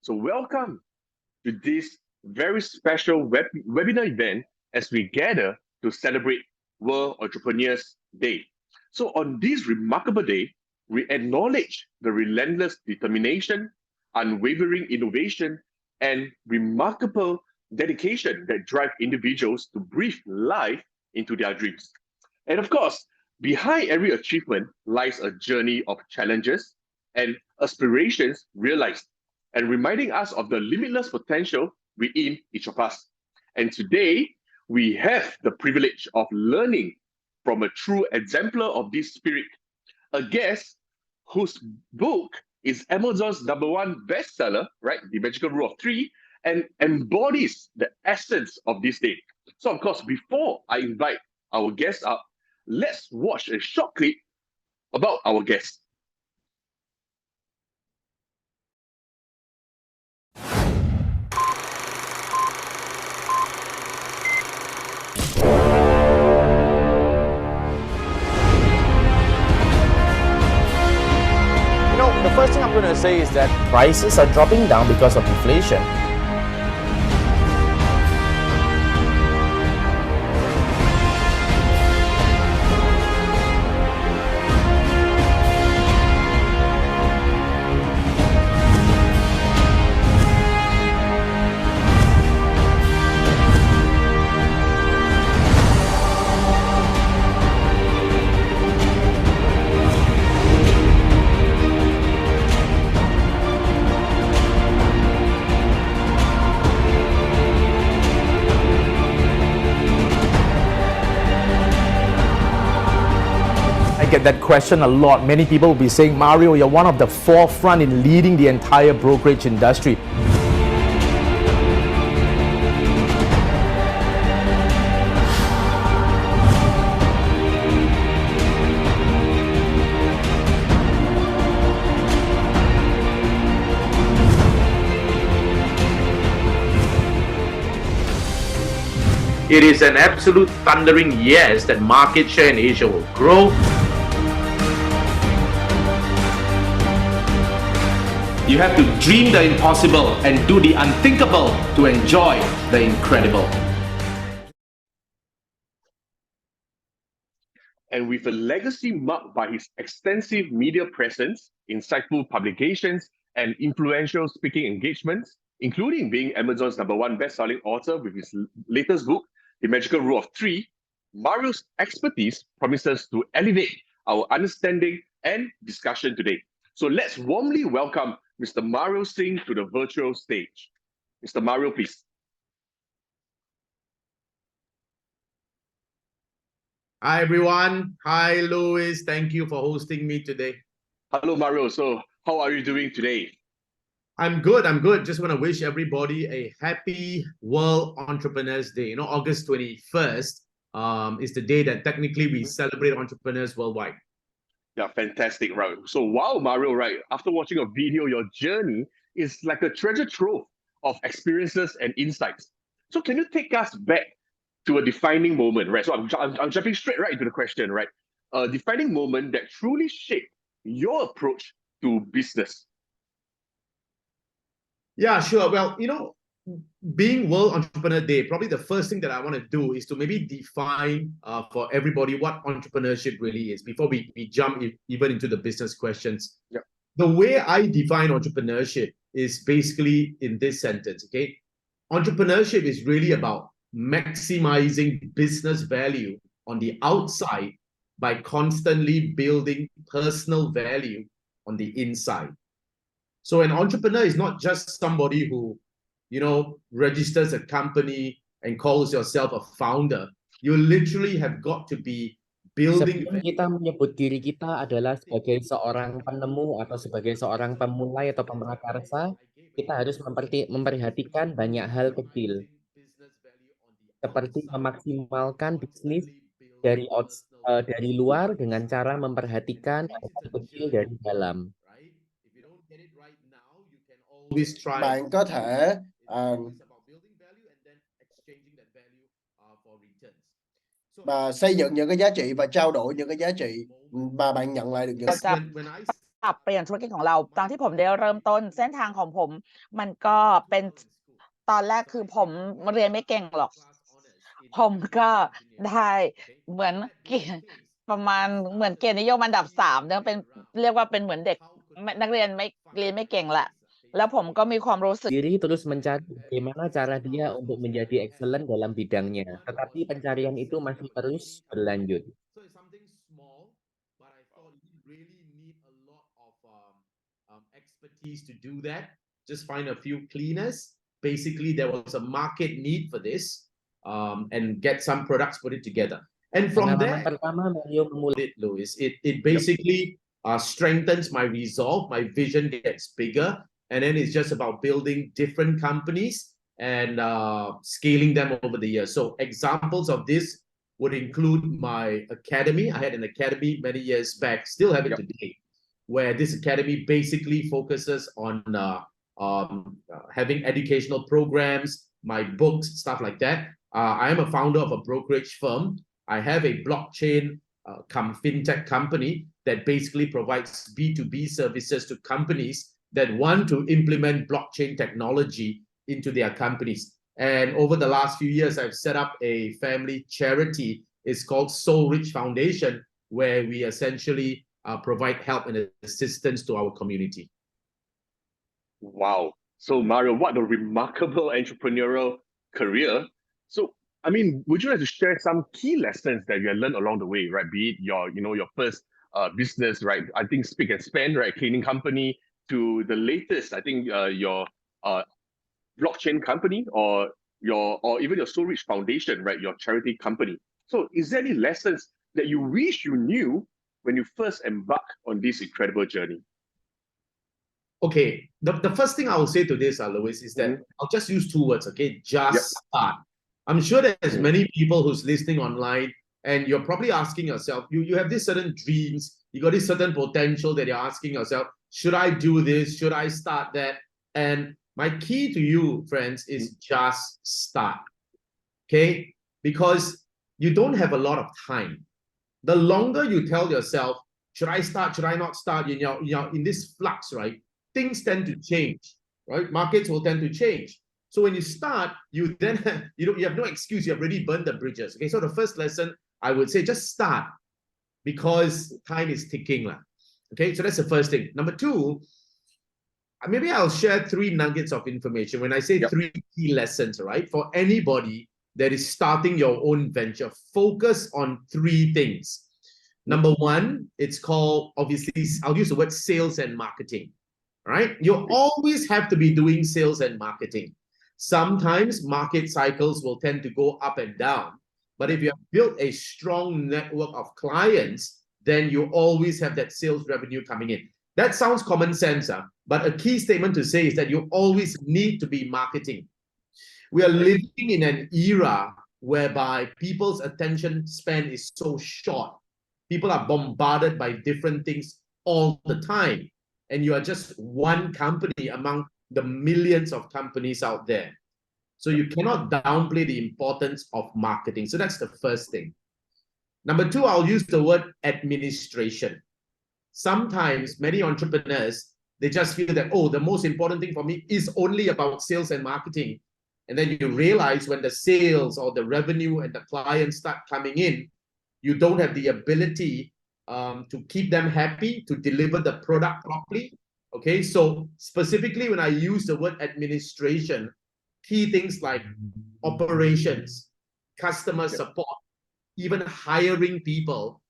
So welcome to this very special webinar event as we gather to celebrate World Entrepreneurs Day. So on this remarkable day, we acknowledge the relentless determination, unwavering innovation, and remarkable dedication that drive individuals to breathe life into their dreams. And of course, behind every achievement lies a journey of challenges and aspirations realized, and reminding us of the limitless potential within each of us. And today, we have the privilege of learning from a true exemplar of this spirit, a guest whose book is Amazon's number one bestseller, right? The Magical Rule of Three, and embodies the essence of this day. So, of course, before I invite our guest up, let's watch a short clip about our guest. The first thing I'm going to say is that prices are dropping down because of inflation. Get that question a lot. Many people will be saying, Mario, you're one of the forefront in leading the entire brokerage industry. It is an absolute thundering yes that market share in Asia will grow. You have to dream the impossible and do the unthinkable to enjoy the incredible. And with a legacy marked by his extensive media presence, insightful publications, and influential speaking engagements, including being Amazon's number one best-selling author with his latest book, The Magical Rule of Three, Mario's expertise promises to elevate our understanding and discussion today. So let's warmly welcome Mr. Mario Singh to the virtual stage. Mr. Mario, please. Hi, everyone. Hi, Louis. Thank you for hosting me today. Hello, Mario. So how are you doing today? I'm good. I'm good. Just want to wish everybody a happy World Entrepreneurs Day. August 21st is the day that technically we celebrate entrepreneurs worldwide. Yeah, fantastic, right? So wow, Mario, right? After watching a video, your journey is like a treasure trove of experiences and insights. So can you take us back to a defining moment, right? So I'm jumping straight right into the question, right? A defining moment that truly shaped your approach to business. Yeah, sure. Well, being World Entrepreneur Day, probably the first thing that I want to do is to maybe define for everybody what entrepreneurship really is before we jump even into the business questions. Yeah. The way I define entrepreneurship is basically in this sentence, okay? Entrepreneurship is really about maximizing business value on the outside by constantly building personal value on the inside. So an entrepreneur is not just somebody who registers a company and calls yourself a founder. You literally have got to be building. Sebelum kita menyebut diri kita adalah sebagai seorang penemu atau sebagai seorang pemulai atau pemrakarsa, kita harus memperhatikan banyak hal kecil, seperti memaksimalkan bisnis dari luar dengan cara memperhatikan hal kecil dari dalam. Bạn có thể xây dựng những cái giá trị và trao đổi những cái giá trị mà bạn nhận lại được những ปรับเปลี่ยนธุรกิจของเราตอนที่ผมได้เริ่มต้นเส้นทางของผมมันก็เป็นตอนแรกคือผมเรียนไม่เก่งหรอกผมก็ได้เหมือนเกณฑ์ประมาณเหมือนเกณฑ์นิยมอันดับ3เนี่ยเป็นเรียกว่าเป็นเหมือนเด็กนักเรียนไม่เก่งแหละแล้วผมก็มีความรู้สึก Diri terus mencari bagaimana cara dia untuk menjadi excellent dalam bidangnya, tetapi pencarian itu masih terus berlanjut. So it's something small, but I thought you really need a lot of expertise to do that. Just find a few cleaners. Basically, there was a market need for this, and get some products, put it together. And from Pengalaman there, pertama Mario memulai Louis, it basically strengthens my resolve. My vision gets bigger, and then it's just about building different companies and scaling them over the years. So examples of this would include my academy. I had an academy many years back, still have it today, where this academy basically focuses on having educational programs, my books, stuff like that. I am a founder of a brokerage firm. I have a blockchain fintech company that basically provides B2B services to companies that want to implement blockchain technology into their companies. And over the last few years, I've set up a family charity. It's called Soul Rich Foundation, where we essentially provide help and assistance to our community. Wow. So Mario, what a remarkable entrepreneurial career. So, I mean, would you like to share some key lessons that you have learned along the way, right? Be it your, your first business, right? I think Speak and Span, right? Cleaning company, to the latest, I think your blockchain company, or even your Soul Rich Foundation, right? Your charity company. So, is there any lessons that you wish you knew when you first embarked on this incredible journey? Okay, the first thing I will say to this, Louis, is that I'll just use 2 words, okay? Just start. I'm sure there's many people who's listening online, and you're probably asking yourself, you have these certain dreams, you got this certain potential that you're asking yourself, should I do this? Should I start that? And my key to you, friends, is just start, okay? Because you don't have a lot of time. The longer you tell yourself, should I start? Should I not start? You're in this flux, right? Things tend to change, right? Markets will tend to change. So when you start, you then you have no excuse. You have already burned the bridges. Okay, so the first lesson I would say, just start, because time is ticking. Okay, so that's the first thing. Number 2, maybe I'll share 3 nuggets of information. When I say 3 key lessons, right? For anybody that is starting your own venture, focus on 3 things. Number 1, it's called, obviously, I'll use the word sales and marketing. Right? You always have to be doing sales and marketing. Sometimes market cycles will tend to go up and down, but if you have built a strong network of clients, then you always have that sales revenue coming in. That sounds common sense, but a key statement to say is that you always need to be marketing. We are living in an era whereby people's attention span is so short. People are bombarded by different things all the time. And you are just one company among the millions of companies out there. So you cannot downplay the importance of marketing. So that's the first thing. Number 2, I'll use the word administration. Sometimes many entrepreneurs, they just feel that, oh, the most important thing for me is only about sales and marketing. And then you realize when the sales or the revenue and the clients start coming in, you don't have the ability to keep them happy, to deliver the product properly. Okay, so specifically when I use the word administration, key things like operations, customer support, even hiring people.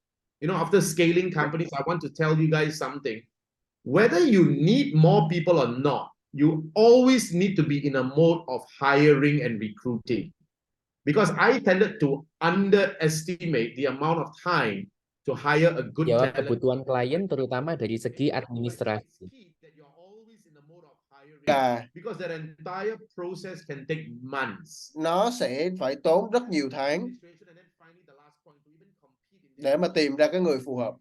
After scaling companies, I want to tell you guys something. Whether you need more people or not, you always need to be in a mode of hiring and recruiting. Because I tended to underestimate the amount of time to hire a good Jawab talent. kebutuhan klien terutama dari segi administrasi. Because that entire process can take months. Nó sẽ phải tốn rất nhiều tháng để mà tìm ra cái người phù hợp.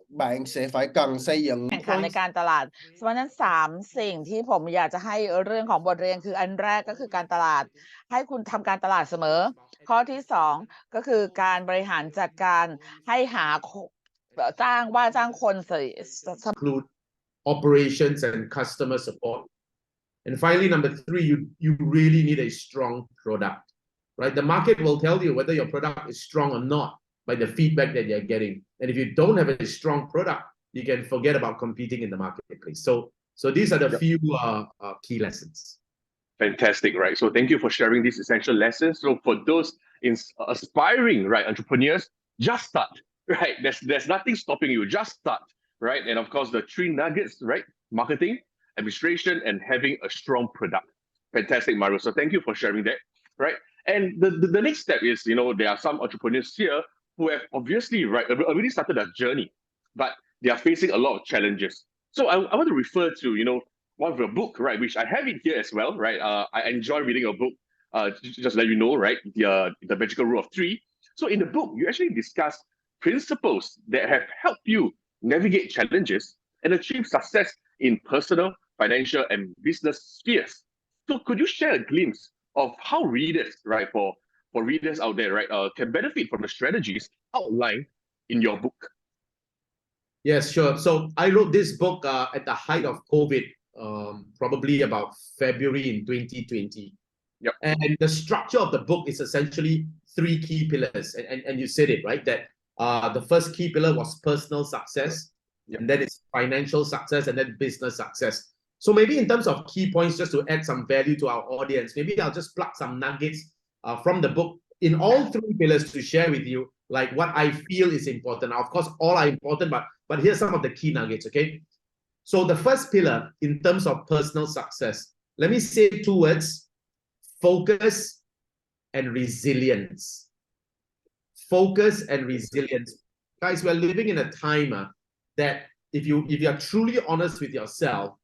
Bạn sẽ phải cần xây dựng แข่งขันในการตลาดเพราะฉะนั้น3 สิ่งที่ผมอยากจะให้เรื่องของบทเรียนคืออันแรกก็คือการตลาดให้คุณทำการตลาดเสมอข้อที่2ก็คือการบริหารจัดการให้หา จ้างว่าจ้างคนเสย include operations and customer support. And finally, number three, you really need a strong product, right? The market will tell you whether your product is strong or not by the feedback that you're getting. And if you don't have a strong product, you can forget about competing in the marketplace. So these are the few key lessons. Fantastic, right? So thank you for sharing these essential lessons. So for those aspiring, right, entrepreneurs, just start, right? There's nothing stopping you. Just start, right? And of course, the 3 nuggets, right? Marketing, administration, and having a strong product. Fantastic, Mario. So thank you for sharing that, right? And the next step is, there are some entrepreneurs here who have obviously, right, already started their journey, but they are facing a lot of challenges. So I want to refer to, one of your book, right, which I have it here as well, right? I enjoy reading your book. Just let you know, right, the magical rule of 3. So in the book, you actually discuss principles that have helped you navigate challenges and achieve success in personal, financial, and business spheres. So could you share a glimpse of how readers, right, for readers out there, right, can benefit from the strategies outlined in your book? Yes, sure. So I wrote this book at the height of COVID, probably about February in 2020. Yep. And the structure of the book is essentially 3 key pillars. And you said it, right? That the first key pillar was personal success, Yep. and then it's financial success, and then business success. So maybe in terms of key points, just to add some value to our audience, maybe I'll just pluck some nuggets from the book in all 3 pillars to share with you, like what I feel is important. Now, of course, all are important, but here's some of the key nuggets, okay? So the first pillar in terms of personal success, let me say 2 words: focus and resilience. Focus and resilience. Guys, we're living in a time that if you are truly honest with yourself,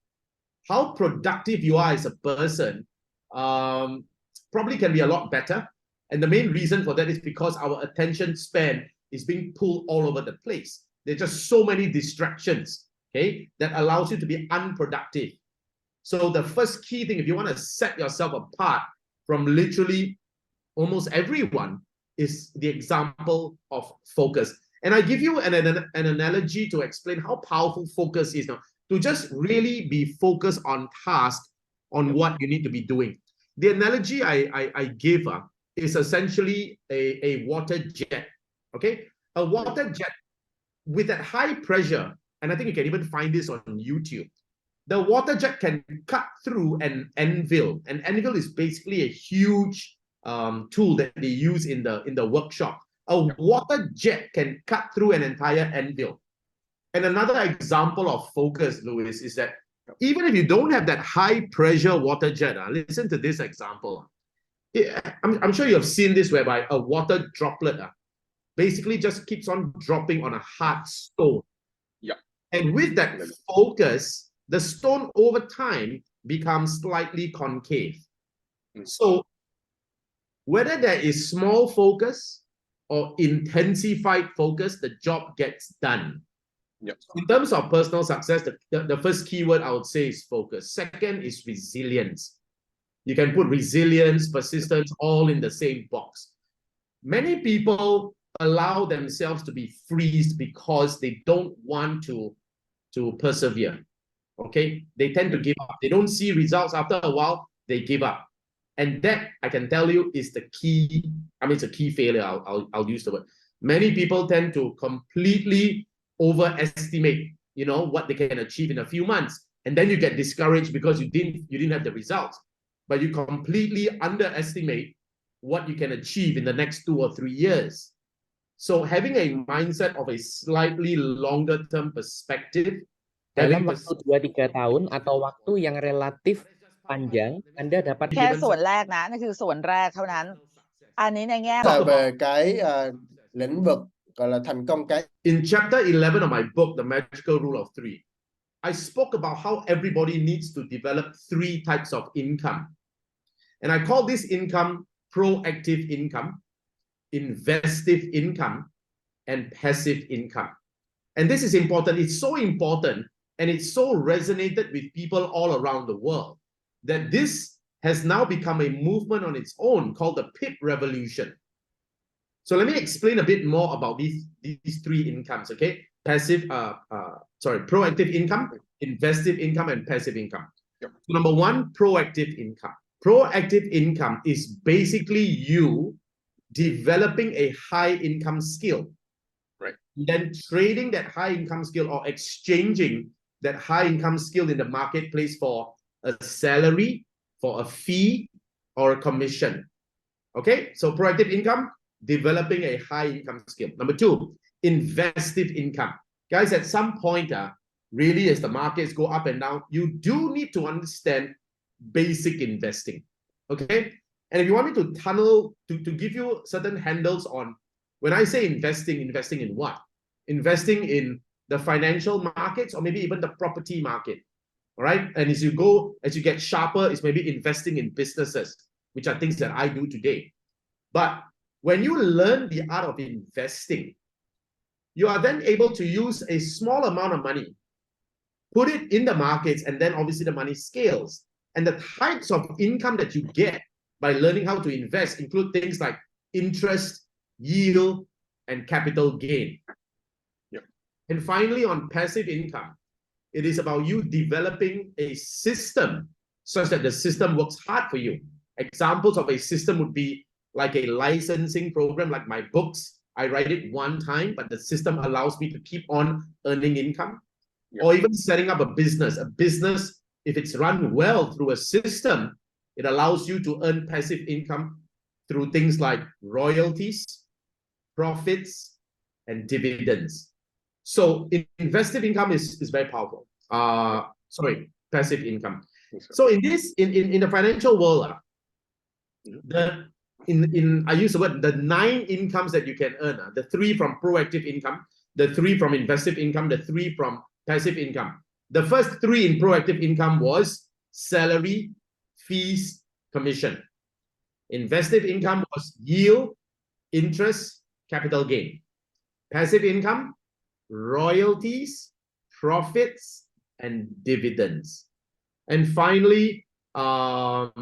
how productive you are as a person probably can be a lot better. And the main reason for that is because our attention span is being pulled all over the place. There are just so many distractions, okay, that allows you to be unproductive. So the first key thing, if you want to set yourself apart from literally almost everyone, is the example of focus. And I give you an analogy to explain how powerful focus is now. To just really be focused on task, on what you need to be doing. The analogy I give is essentially a water jet, okay? A water jet with that high pressure, and I think you can even find this on YouTube. The water jet can cut through an anvil. An anvil is basically a huge tool that they use in the workshop. A water jet can cut through an entire anvil. And another example of focus, Louis, is that even if you don't have that high pressure water jet, listen to this example. I'm sure you have seen this, whereby a water droplet basically just keeps on dropping on a hard stone. Yeah. And with that focus, the stone over time becomes slightly concave. So whether there is small focus or intensified focus, the job gets done. Yep. In terms of personal success, the first keyword I would say is focus. Second is resilience. You can put resilience, persistence, all in the same box. Many people allow themselves to be freezed because they don't want to persevere. Okay, they tend to give up. They don't see results after a while, they give up. And that, I can tell you, is the key. I mean, it's a key failure. I'll use the word. Many people tend to completely overestimate, what they can achieve in a few months, and then you get discouraged because you didn't have the results. But you completely underestimate what you can achieve in the next 2 or 3 years. So having a mindset of a slightly longer term perspective, dalam waktu 2-3 tahun atau waktu yang relatif panjang, Anda dapat แค่ส่วนแรกนะนั่นคือส่วนแรกเท่านั้น อันนี้ในแง่ về cái lĩnh vực gọi là thành công cái. In chapter 11 of my book, The Magical Rule of 3, I spoke about how everybody needs to develop 3 types of income. And I call this income proactive income, investive income, and passive income. And this is important. It's so important, and it's so resonated with people all around the world that this has now become a movement on its own called the PIP revolution. So let me explain a bit more about these 3 incomes, okay? proactive income, investive income, and passive income. Yep. So number one, proactive income. Proactive income is basically you developing a high income skill. Right. Then trading that high income skill or exchanging that high income skill in the marketplace for a salary, for a fee, or a commission. Okay, so proactive income, developing a high income skill. Number two, investive income. Guys, at some point, really as the markets go up and down, you do need to understand basic investing. Okay, and if you want me to to give you certain handles on, when I say investing in what? Investing in the financial markets or maybe even the property market. All right, and as you get sharper, it's maybe investing in businesses, which are things that I do today. But when you learn the art of investing, you are then able to use a small amount of money, put it in the markets, and then obviously the money scales. And the types of income that you get by learning how to invest include things like interest, yield, and capital gain. Yep. And finally, on passive income, it is about you developing a system such that the system works hard for you. Examples of a system would be like a licensing program, like my books. I write it one time, but the system allows me to keep on earning income. Yep. Or even setting up a business. A business, if it's run well through a system, it allows you to earn passive income through things like royalties, profits, and dividends. So investive income is very powerful. Passive income. So in the financial world, I use the word, the 9 incomes that you can earn, the 3 from proactive income, the 3 from investive income, the 3 from passive income. The first 3 in proactive income was salary, fees, commission. Investive income was yield, interest, capital gain. Passive income, royalties, profits, and dividends. And finally, that's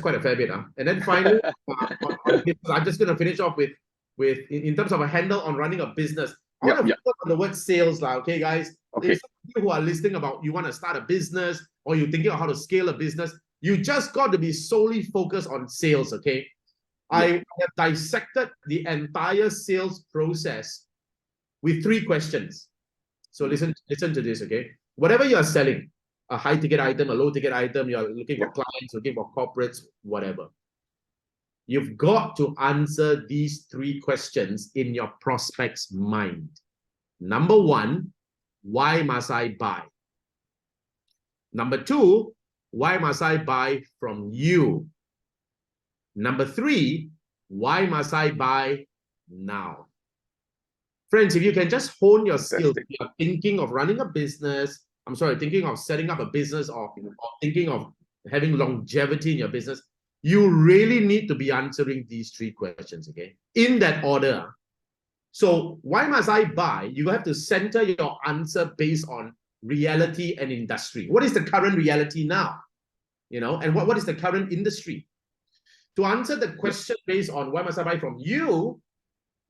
quite a fair bit. And then finally, I'm just going to finish off with in terms of a handle on running a business. I want to focus on the word sales, okay, guys? Okay. If some of you who are listening about you want to start a business or you're thinking of how to scale a business, you just got to be solely focused on sales, okay? I have dissected the entire sales process with 3 questions. So listen to this, okay? Whatever you are selling, a high-ticket item, a low-ticket item, you're looking for clients, looking for corporates, whatever. You've got to answer these 3 questions in your prospect's mind. Number 1, why must I buy? Number 2, why must I buy from you? Number 3, why must I buy now? Friends, if you can just hone your skills, if you're thinking of running a business, thinking of setting up a business or thinking of having longevity in your business, you really need to be answering these 3 questions, okay? In that order. So why must I buy? You have to center your answer based on reality and industry. What is the current reality now? You know, and what is the current industry? To answer the question based on why must I buy from you,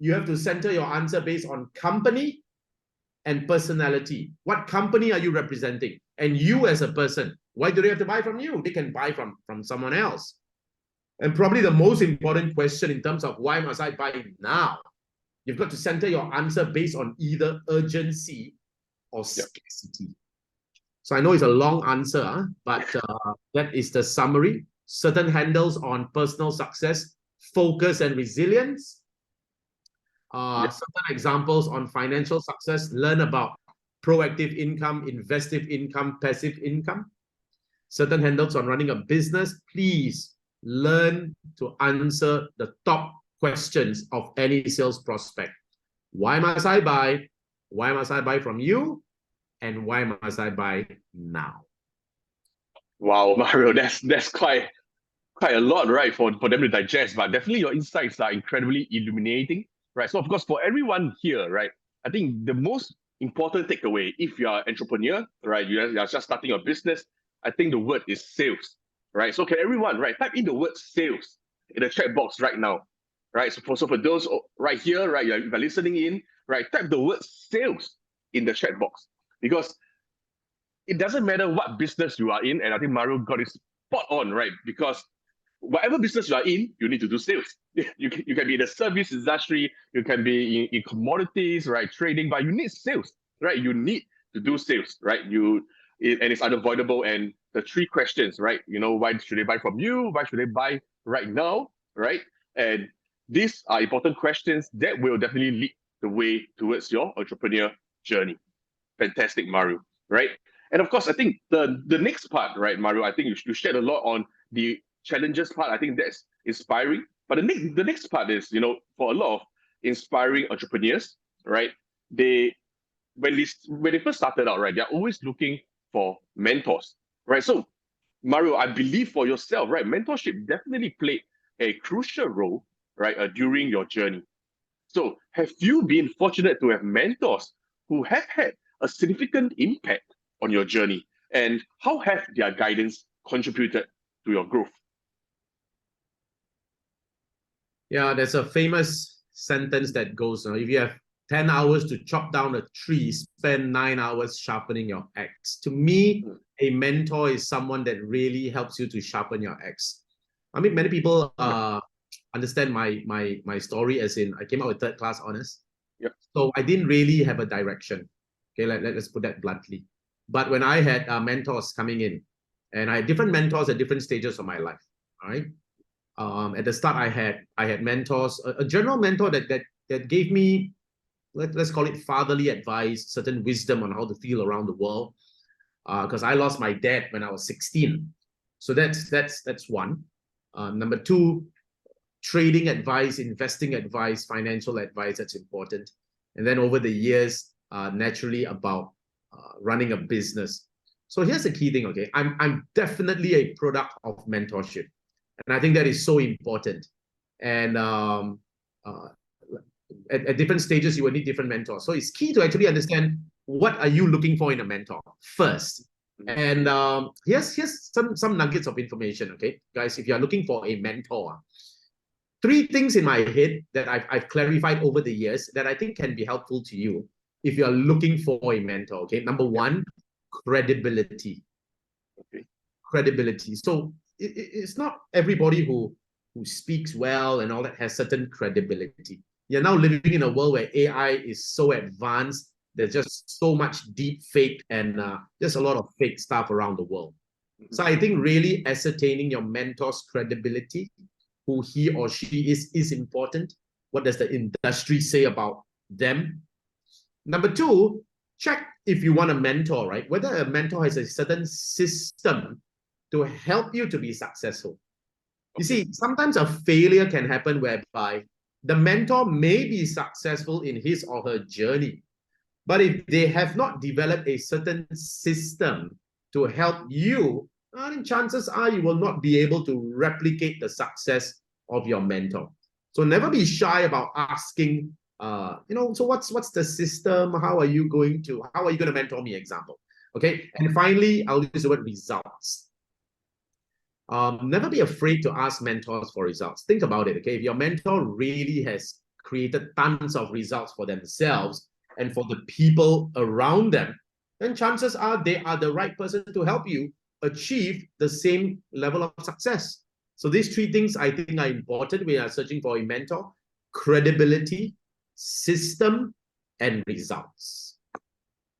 you have to center your answer based on company and personality. What company are you representing? And you as a person, why do they have to buy from you? They can buy from someone else. And probably the most important question in terms of why must I buy now, you've got to center your answer based on either urgency or scarcity. So I know it's a long answer, but that is the summary. Certain handles on personal success, focus and resilience. Certain examples on financial success. Learn about proactive income, investive income, passive income. Certain handles on running a business. Please learn to answer the top questions of any sales prospect. Why must I buy? Why must I buy from you? And why must I buy now? Wow, Mario, that's quite a lot, right, for them to digest. But definitely your insights are incredibly illuminating, right? So of course, for everyone here, right, I think the most important takeaway, if you are an entrepreneur, right, you are just starting your business, I think the word is sales, right? So can everyone, right, type in the word sales in the chat box right now, right? So for those right here, right, you're listening in, right? Type the word sales in the chat box, because it doesn't matter what business you are in, and I think Mario got it spot on, right? Because whatever business you are in, you need to do sales. You can be in the service industry, you can be in commodities, right? Trading, but you need sales, right? You need to do sales, right? And it's unavoidable. And the three questions, right? Why should they buy from you? Why should they buy right now, right? And these are important questions that will definitely lead the way towards your entrepreneur journey. Fantastic, Mario, right? And of course, I think the next part, right, Mario, I think you shared a lot on the challenges part. I think that's inspiring. But the next part is, for a lot of inspiring entrepreneurs, right, when they first started out, right, they're always looking for mentors, right? So, Mario, I believe for yourself, right, mentorship definitely played a crucial role, right, during your journey. So, have you been fortunate to have mentors who have had a significant impact on your journey, and how have their guidance contributed to your growth? Yeah, there's a famous sentence that goes, if you have 10 hours to chop down a tree, spend 9 hours sharpening your axe. To me, a mentor is someone that really helps you to sharpen your axe. I mean, many people understand my story as in I came out with third class honors. Yep. So I didn't really have a direction. Okay, let's put that bluntly. But when I had mentors coming in, and I had different mentors at different stages of my life, all right? At the start, I had mentors, a general mentor that gave me, let's call it fatherly advice, certain wisdom on how to feel around the world. Because I lost my dad when I was 16. So that's one. Number two, trading advice, investing advice, financial advice, that's important. And then over the years, naturally about running a business. So here's the key thing, okay? I'm definitely a product of mentorship. And I think that is so important. And at different stages, you will need different mentors. So it's key to actually understand what are you looking for in a mentor first. And here's some nuggets of information, okay? Guys, if you're looking for a mentor, 3 things in my head that I've clarified over the years that I think can be helpful to you if you're looking for a mentor, okay? Number 1, credibility. Okay. Credibility. So it's not everybody who speaks well and all that has certain credibility. You're now living in a world where AI is so advanced. There's just so much deep fake and just a lot of fake stuff around the world. So I think really ascertaining your mentor's credibility, who he or she is important. What does the industry say about them? Number 2, check if you want a mentor, right? Whether a mentor has a certain system to help you to be successful. You see, sometimes a failure can happen whereby the mentor may be successful in his or her journey, but if they have not developed a certain system to help you, then chances are you will not be able to replicate the success of your mentor. So never be shy about asking, so what's the system? How are you going to mentor me, example? Okay, and finally, I'll use the word results. Never be afraid to ask mentors for results. Think about it, okay? If your mentor really has created tons of results for themselves and for the people around them, then chances are they are the right person to help you achieve the same level of success. So these 3 things I think are important when you are searching for a mentor: credibility, system, and results.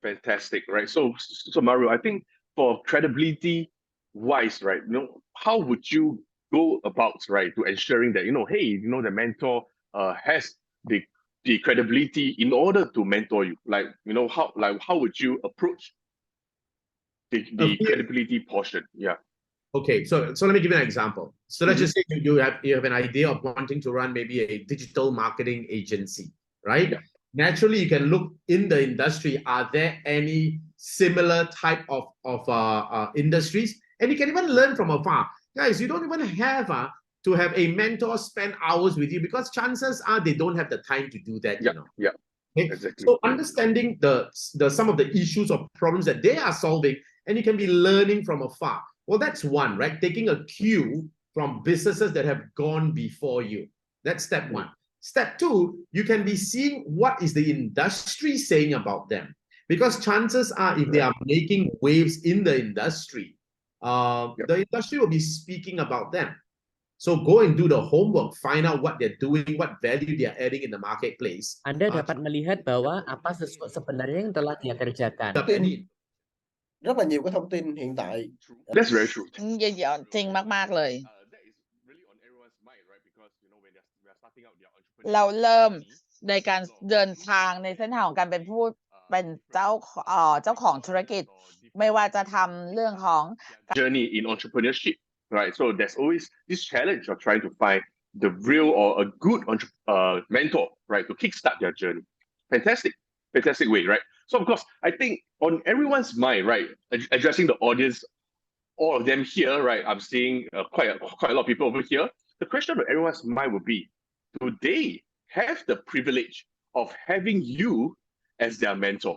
Fantastic, right? So Mario, I think for credibility wise, right, how would you go about, right, to ensuring that, hey, the mentor has the credibility in order to mentor you? How would you approach the credibility portion? Yeah. Okay, so let me give you an example. So let's just say you have an idea of wanting to run maybe a digital marketing agency, right? Yeah. Naturally, you can look in the industry. Are there any similar type of industries? And you can even learn from afar. Guys, you don't even have to have a mentor spend hours with you, because chances are they don't have the time to do that. Yeah. Okay? Exactly. So understanding the some of the issues or problems that they are solving, and you can be learning from afar. Well, that's one, right? Taking a cue from businesses that have gone before you. That's step 1. Step two, you can be seeing what is the industry saying about them. Because chances are, if they are making waves in the industry, the industry will be speaking about them. So go and do the homework, find out what they're doing, what value they're adding in the marketplace. Anda dapat melihat bahwa apa sebenarnya yang telah dia kerjakan. Rất là nhiều cái thông tin hiện tại. That's very true. จริงมากๆเลย เราเริ่มในการเดินทางในเส้นทางของการเป็นเจ้าของธุรกิจไม่ว่าจะทำเรื่องของ journey in entrepreneurship, right? So there's always this challenge of trying to find the real or a good mentor, right, to kickstart their journey. Fantastic way, right? So of course, I think on everyone's mind, right, addressing the audience, all of them here, right, I'm seeing quite a lot of people over here. The question on everyone's mind would be, do they have the privilege of having you as their mentor?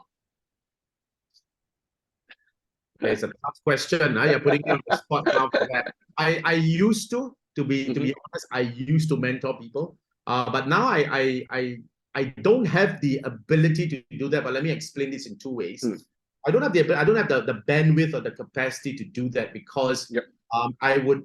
It's a tough question. You're putting me on the spot now for that. I used to be honest, I used to mentor people. But now I don't have the ability to do that. But let me explain this in two ways. I don't have the bandwidth or the capacity to do that because I would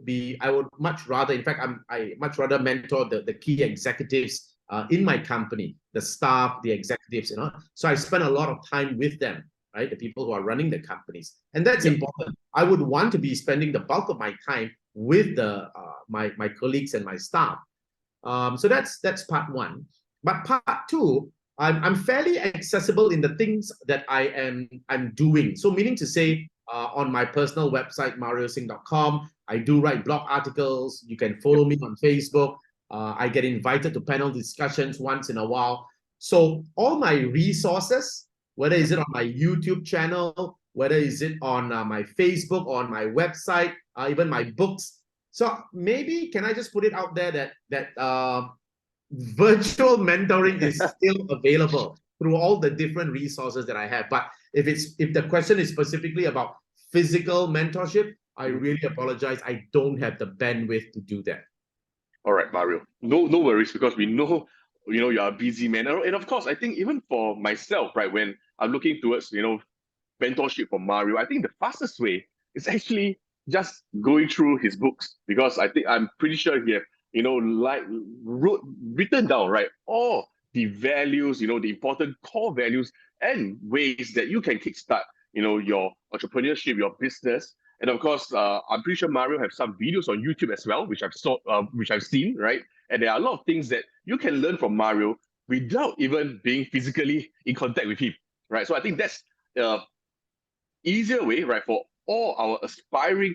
much rather, in fact, I much rather mentor the key executives in my company, the staff, the executives, you know. So I spend a lot of time with them, right? The people who are running the companies, and that's important. I would want to be spending the bulk of my time with my colleagues and my staff. So that's part one. But part two, I'm fairly accessible in the things that I'm doing. So meaning to say, on my personal website, mariosingh.com, I do write blog articles. You can follow me on Facebook. I get invited to panel discussions once in a while. So all my resources, whether is it on my YouTube channel, whether is it on my Facebook, on my website, even my books. So maybe can I just put it out there that virtual mentoring is still available through all the different resources that I have. But if the question is specifically about physical mentorship, I really apologize. I don't have the bandwidth to do that. All right, Mario. No worries, because we know, you know, you're a busy man. And of course, I think even for myself, right, when I'm looking towards, you know, mentorship for Mario, I think the fastest way is actually just going through his books, because I'm pretty sure he have, you know, written down, right, all the values, you know, the important core values and ways that you can kickstart, you know, your entrepreneurship, your business. And of course, I'm pretty sure Mario have some videos on YouTube as well, which I've seen, right? And there are a lot of things that you can learn from Mario without even being physically in contact with him, right? So I think that's easier way, right, for all our aspiring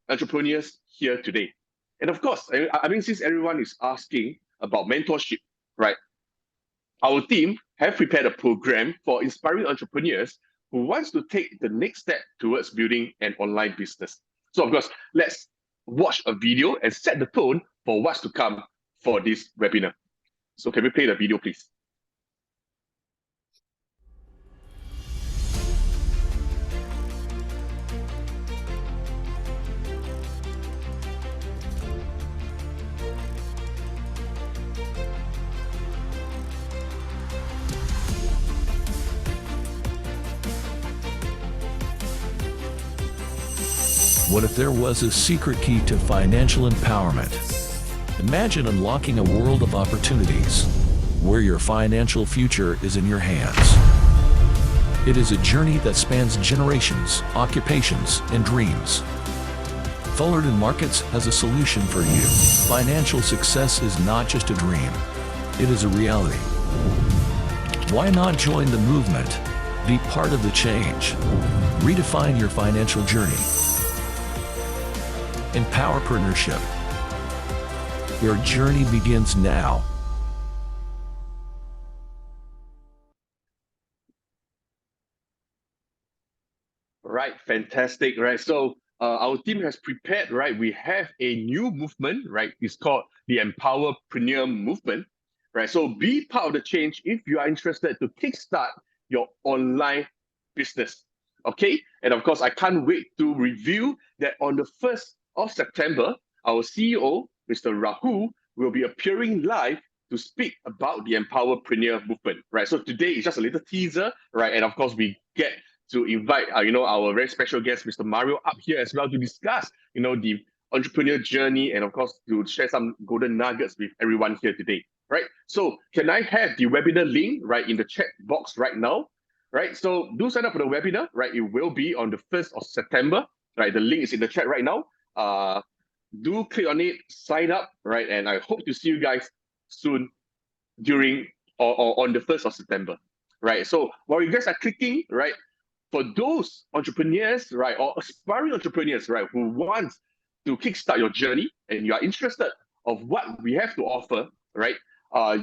entrepreneurs here today. And of course, I mean, since everyone is asking about mentorship, right, our team have prepared a program for inspiring entrepreneurs who wants to take the next step towards building an online business. So of course, let's watch a video and set the tone for what's to come for this webinar. So can we play the video, please? What if there was a secret key to financial empowerment? Imagine unlocking a world of opportunities where your financial future is in your hands. It is a journey that spans generations, occupations, and dreams. Fullerton Markets has a solution for you. Financial success is not just a dream, it is a reality. Why not join the movement? Be part of the change. Redefine your financial journey. Entrepreneurship. Your journey begins now. Right, fantastic, right? So our team has prepared, right? We have a new movement, right? It's called the Empowerpreneur Movement, right? So be part of the change if you are interested to kickstart your online business, okay? And of course, I can't wait to review that on the 1st of September, our CEO, Mr. Rahul, will be appearing live to speak about the Empowerpreneur movement, right? So today is just a little teaser, right? And of course, we get to invite, our very special guest, Mr. Mario, up here as well to discuss, the entrepreneur journey and of course to share some golden nuggets with everyone here today, right? So can I have the webinar link, right, in the chat box right now, right? So do sign up for the webinar, right? It will be on the 1st of September, right? The link is in the chat right now. Do click on it, sign up, right? And I hope to see you guys soon during or on the 1st of September, right? So while you guys are clicking, right, for those entrepreneurs, right, or aspiring entrepreneurs, right, who want to kickstart your journey and you are interested of what we have to offer, right,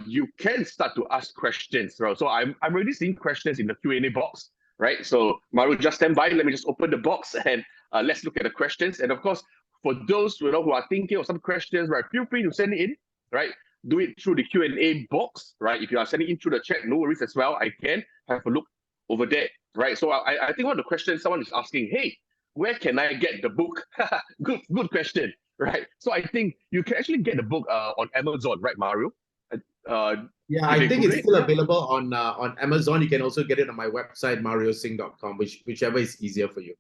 you can start to ask questions, right? So I'm already seeing questions in the Q&A box, right? So Maru, just stand by. Let me just open the box and let's look at the questions. And of course, for those who are thinking of some questions, right, feel free to send it in, right? Do it through the Q&A box, right? If you are sending in through the chat, no worries as well. I can have a look over there, right? So I think one of the questions someone is asking, hey, where can I get the book? Good question, right? So I think you can actually get the book on Amazon, right, Mario? Yeah, I think it's still available on Amazon. You can also get it on my website, mariosingh.com, whichever is easier for you.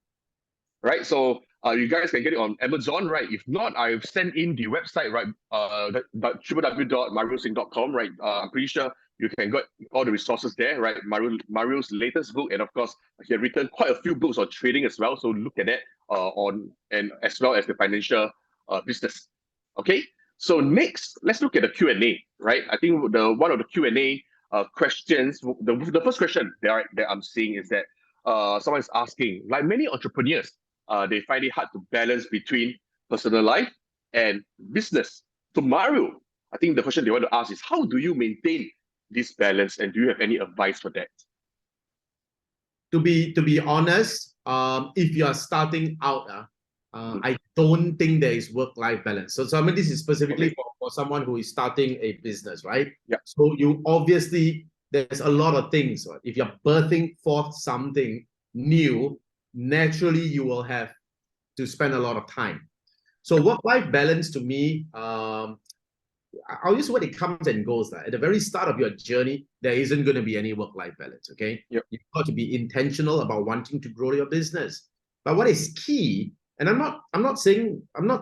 Right, so you guys can get it on Amazon, right? If not, I've sent in the website, right? www.mariosingh.com, right? I'm pretty sure you can get all the resources there, right? Mario's latest book, and of course, he had written quite a few books on trading as well. So look at that and as well as the financial business. Okay, so next, let's look at the Q&A, right? I think one of the Q&A questions, the first question that I'm seeing is that someone is asking, like many entrepreneurs, they find it hard to balance between personal life and business. So Mario, I think the question they want to ask is, how do you maintain this balance, and do you have any advice for that? To be honest, if you are starting out, I don't think there is work-life balance. So I mean, this is specifically for someone who is starting a business, right? Yeah. So you obviously, there's a lot of things. Right? If you're birthing forth something new, naturally you will have to spend a lot of time. So work-life balance to me, I'll use what it comes and goes. At the very start of your journey, there isn't going to be any work-life balance, okay? Yep. You've got to be intentional about wanting to grow your business. But what is key, and I'm not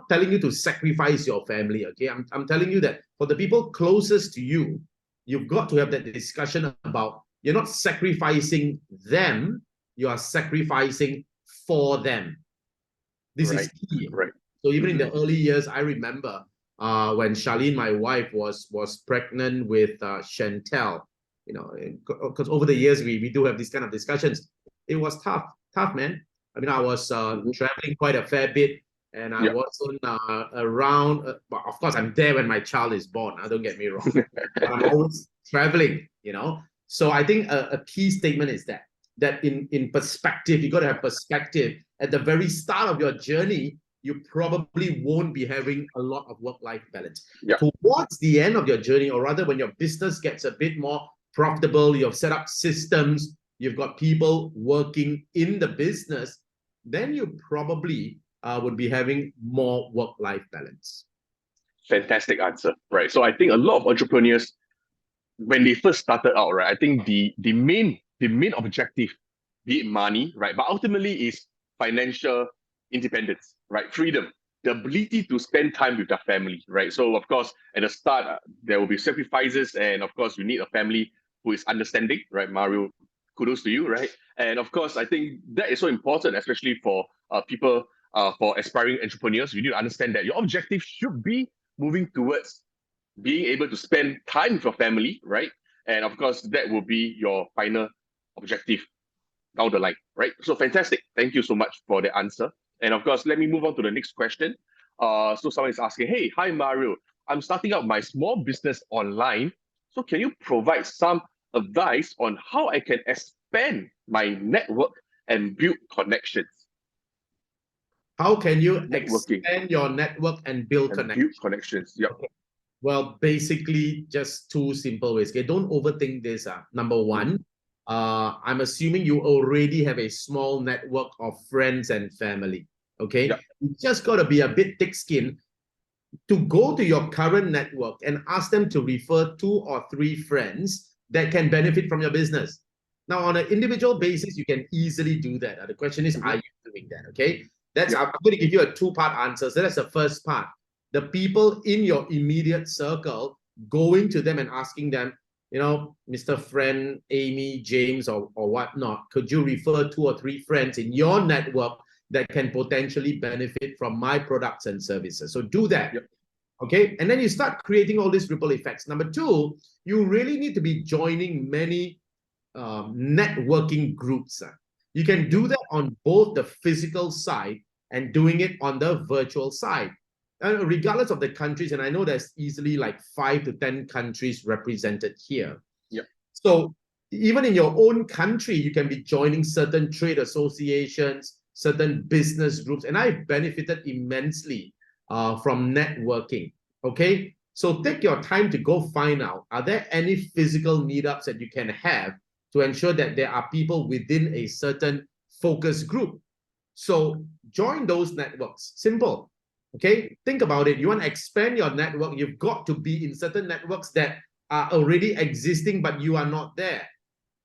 telling you to sacrifice your family, okay? I'm telling you that for the people closest to you, you've got to have that discussion about you're not sacrificing them, you are sacrificing for them. This is key. Right. So even in the early years, I remember when Charlene, my wife, was pregnant with Chantel, because over the years we do have these kind of discussions. It was tough, man. I mean, I was traveling quite a fair bit, and I wasn't around. But of course, I'm there when my child is born. Don't get me wrong. But I'm always traveling, So I think a key statement is that in perspective, you got to have perspective. At the very start of your journey, you probably won't be having a lot of work-life balance. Yeah. Towards the end of your journey, or rather when your business gets a bit more profitable, you've set up systems, you've got people working in the business, then you probably would be having more work-life balance. Fantastic answer, right? So I think a lot of entrepreneurs, when they first started out, right, I think the main objective, be it money, right, but ultimately is financial independence, right? Freedom, the ability to spend time with their family, right? So of course, at the start, there will be sacrifices, and of course, you need a family who is understanding, right? Mario, kudos to you, right? And of course, I think that is so important, especially for people, for aspiring entrepreneurs. You need to understand that your objective should be moving towards being able to spend time with your family, right? And of course, that will be your final objective down the line, right? So fantastic. Thank you so much for the answer. And of course, let me move on to the next question. So someone is asking, hey, hi Mario, I'm starting out my small business online. So can you provide some advice on how I can expand my network and build connections? How can you expand your network and build connections? Yep. Okay. Well, basically, just two simple ways. Okay, don't overthink this. Number one, I'm assuming you already have a small network of friends and family. Okay, you just got to be a bit thick-skinned. to go to your current network and ask them to refer 2 or 3 friends that can benefit from your business. Now, on an individual basis, you can easily do that. The question is, are you doing that? Okay, I'm going to give you a 2-part answer. So that's the first part. The people in your immediate circle, going to them and asking them, you know, Mr. Friend, Amy, James, or whatnot, could you refer 2 or 3 friends in your network that can potentially benefit from my products and services? So do that. Okay, and then you start creating all these ripple effects. Number 2, you really need to be joining many networking groups. You can do that on both the physical side and doing it on the virtual side. And regardless of the countries, and I know there's easily like 5 to 10 countries represented here. So even in your own country, you can be joining certain trade associations, certain business groups, and I've benefited immensely from networking. Okay, so take your time to go find out, are there any physical meetups that you can have to ensure that there are people within a certain focus group? So join those networks. Simple. Okay, think about it. You want to expand your network, you've got to be in certain networks that are already existing, but you are not there.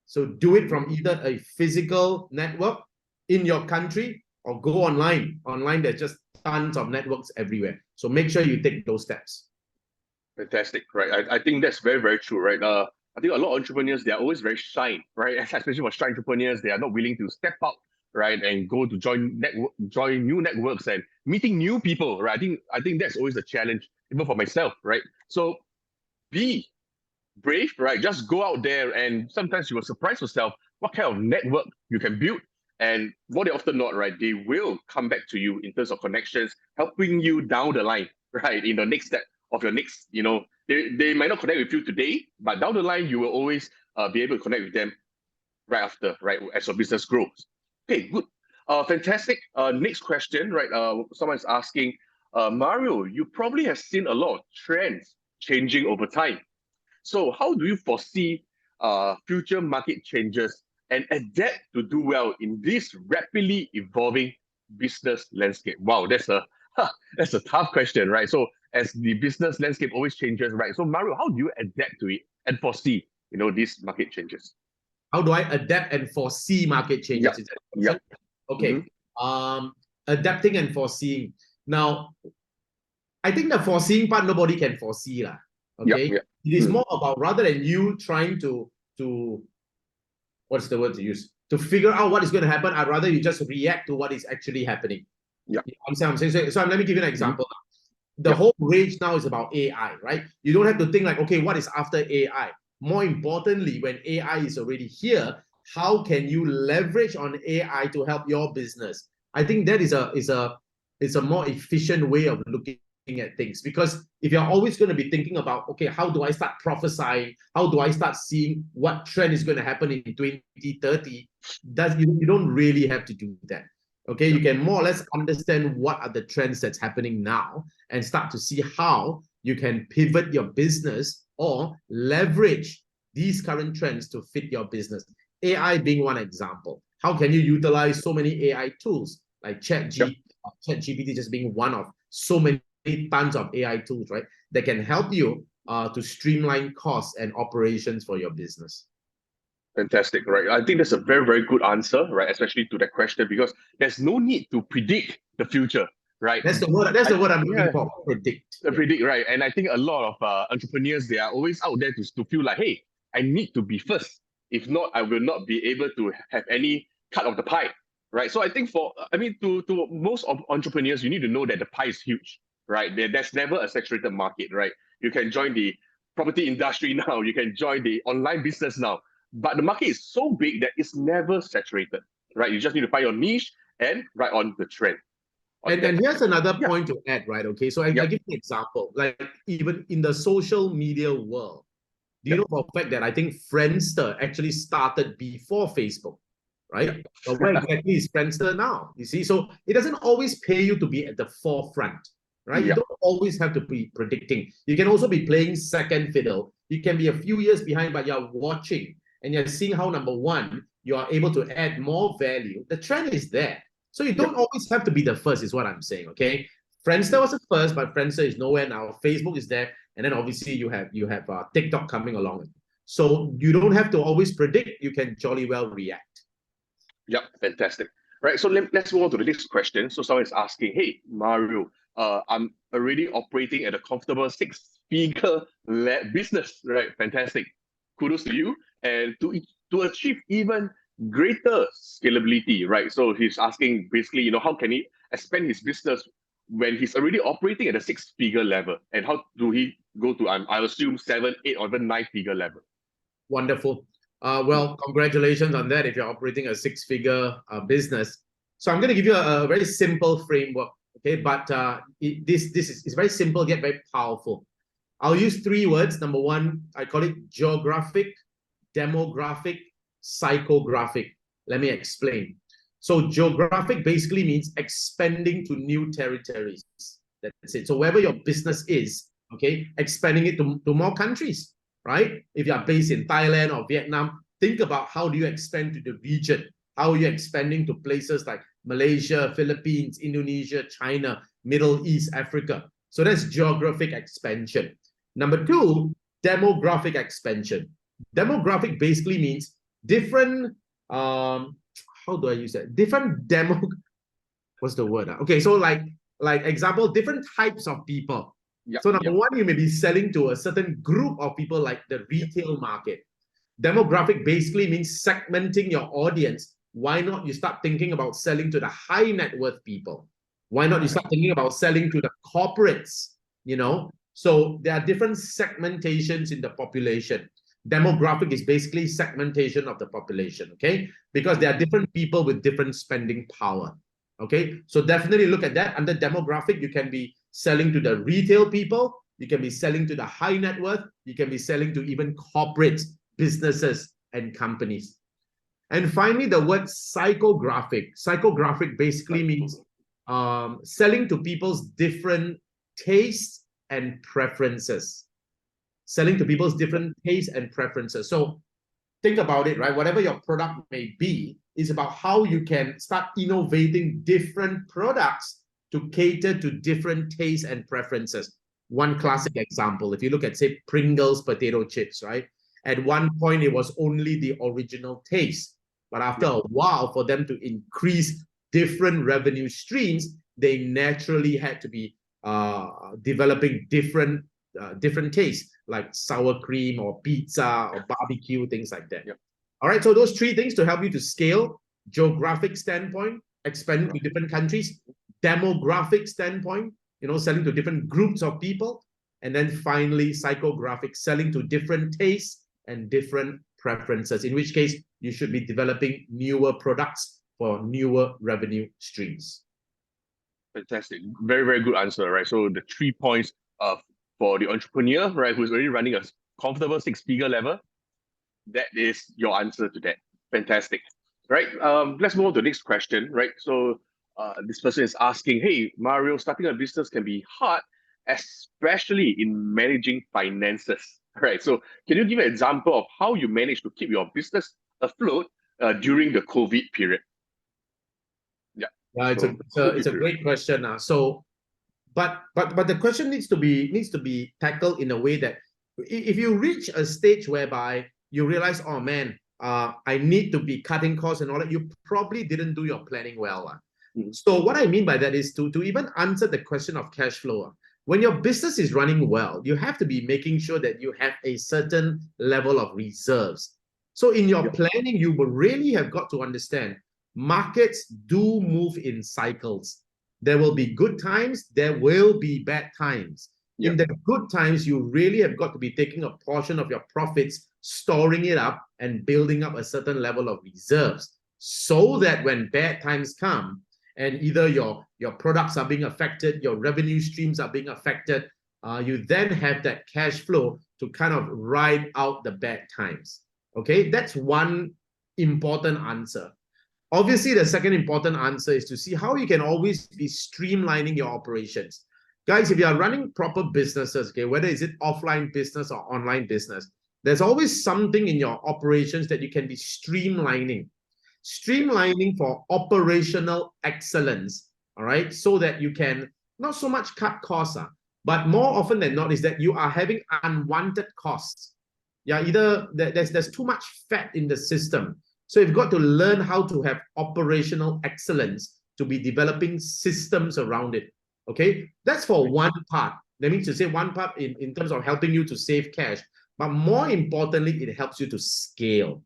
So do it from either a physical network in your country or go online. Online, there's just tons of networks everywhere. So make sure you take those steps. Fantastic, right? I think that's very, very true, right? I think a lot of entrepreneurs, they're always very shy, right? Especially for shy entrepreneurs, they are not willing to step up, right, and go to join new networks and meeting new people, right? I think that's always a challenge, even for myself, right? So be brave, right? Just go out there, and sometimes you will surprise yourself what kind of network you can build. And more often not, right, they will come back to you in terms of connections, helping you down the line, right, in the next step of your next, you know, they might not connect with you today, but down the line, you will always be able to connect with them right after, right, as your business grows. Okay, good. Fantastic. Next question, right? Someone's asking, Mario, you probably have seen a lot of trends changing over time. So how do you foresee future market changes and adapt to do well in this rapidly evolving business landscape? Wow, that's a tough question, right? So as the business landscape always changes, right? So Mario, how do you adapt to it and foresee, you know, these market changes? How do I adapt and foresee market changes? Yep. Okay. Adapting and foreseeing. Now, I think the foreseeing part, nobody can foresee. Okay. It is more about, rather than you trying to what's the word to use? To figure out what is going to happen, I'd rather you just react to what is actually happening. You know what I'm saying? So let me give you an example. The whole rage now is about AI, right? You don't have to think like, okay, what is after AI? More importantly, when AI is already here, how can you leverage on AI to help your business? I think that is a more efficient way of looking at things, because if you're always going to be thinking about, okay, how do I start prophesying? How do I start seeing what trend is going to happen in 2030? You don't really have to do that. Okay, you can more or less understand what are the trends that's happening now and start to see how you can pivot your business or leverage these current trends to fit your business. AI being one example. How can you utilize so many AI tools like ChatGPT just being one of so many tons of AI tools, right, that can help you to streamline costs and operations for your business. Fantastic, right? I think that's a very, very good answer, right? Especially to that question, because there's no need to predict the future, right? That's the word. That's the word I'm looking for. Predict. Predict, right? And I think a lot of entrepreneurs, they are always out there to feel like, hey, I need to be first. If not, I will not be able to have any cut of the pie, right? So I think to most of entrepreneurs, you need to know that the pie is huge, right? There's never a saturated market, right? You can join the property industry now. You can join the online business now. But the market is so big that it's never saturated, right? You just need to find your niche and ride on the trend. And here's another point to add, right? Okay, so I'll give you an example. Like even in the social media world, do you know for a fact that I think Friendster actually started before Facebook, right? But where exactly is Friendster now? You see, so it doesn't always pay you to be at the forefront, right? You don't always have to be predicting. You can also be playing second fiddle. You can be a few years behind, but you're watching and you're seeing how, number one, you are able to add more value. The trend is there. So you don't always have to be the first, is what I'm saying, okay? Friendster was at first, but Friendster is nowhere now. Facebook is there, and then obviously you have TikTok coming along. So you don't have to always predict. You can jolly well react. Yep, fantastic. Right, so let's move on to the next question. So someone is asking, hey, Mario, I'm already operating at a comfortable six-figure business, right? Fantastic. Kudos to you. And to achieve even greater scalability, right? So he's asking basically, how can he expand his business when he's already operating at a six-figure level? And how do he go to, I assume, 7, 8, or even 9-figure level? Wonderful. Well, congratulations on that if you're operating a six-figure business. So I'm going to give you a very simple framework, okay? But this is very simple yet very powerful. I'll use 3 words. Number 1, I call it geographic, demographic, psychographic. Let me explain. So geographic basically means expanding to new territories. That's it. So wherever your business is, okay, expanding it to more countries. Right? If you are based in Thailand or Vietnam, think about how do you expand to the region? How are you expanding to places like Malaysia, Philippines, Indonesia, China, Middle East, Africa? So that's geographic expansion. Number 2, demographic expansion. Demographic basically means different, how do I use that? Different what's the word? Okay, so like example, different types of people. Yep, so number 1, you may be selling to a certain group of people like the retail market. Demographic basically means segmenting your audience. Why not you start thinking about selling to the high net worth people? Why not you start thinking about selling to the corporates? So there are different segmentations in the population. Demographic is basically segmentation of the population, okay? Because there are different people with different spending power, okay? So definitely look at that. Under demographic, you can be selling to the retail people, you can be selling to the high net worth, you can be selling to even corporate businesses and companies. And finally, the word psychographic. Psychographic basically means selling to people's different tastes and preferences. Selling to people's different tastes and preferences. So think about it, right? Whatever your product may be, is about how you can start innovating different products to cater to different tastes and preferences. One classic example, if you look at, say, Pringles potato chips, right? At one point, it was only the original taste. But after a while, for them to increase different revenue streams, they naturally had to be developing different tastes, like sour cream or pizza or barbecue, things like that. All right, so those 3 things to help you to scale: geographic standpoint, expanding to different countries; demographic standpoint, selling to different groups of people; and then finally psychographic, selling to different tastes and different preferences, in which case you should be developing newer products for newer revenue streams. Fantastic. Very, very good answer, right? So the 3 points for the entrepreneur, right, who's already running a comfortable 6-figure level, that is your answer to that. Fantastic. Right. Let's move on to the next question, right? So this person is asking, hey, Mario, starting a business can be hard, especially in managing finances, right? So can you give an example of how you managed to keep your business afloat during the COVID period? Yeah, it's a great question. But the question needs to be tackled in a way that if you reach a stage whereby you realize, oh man, I need to be cutting costs and all that, you probably didn't do your planning well. So what I mean by that is to even answer the question of cash flow. When your business is running well, you have to be making sure that you have a certain level of reserves. So in your planning, you will really have got to understand markets do move in cycles. There will be good times, there will be bad times. In the good times, you really have got to be taking a portion of your profits, storing it up and building up a certain level of reserves, so that when bad times come and either your products are being affected, your revenue streams are being affected, you then have that cash flow to kind of ride out the bad times. Okay, that's one important answer. Obviously, the second important answer is to see how you can always be streamlining your operations. Guys, if you are running proper businesses, okay, whether is it offline business or online business, there's always something in your operations that you can be streamlining. Streamlining for operational excellence, all right? So that you can not so much cut costs, but more often than not is that you are having unwanted costs. Yeah, either there's too much fat in the system. So you've got to learn how to have operational excellence to be developing systems around it. Okay, that's for one part. That means to say one part in terms of helping you to save cash, but more importantly, it helps you to scale.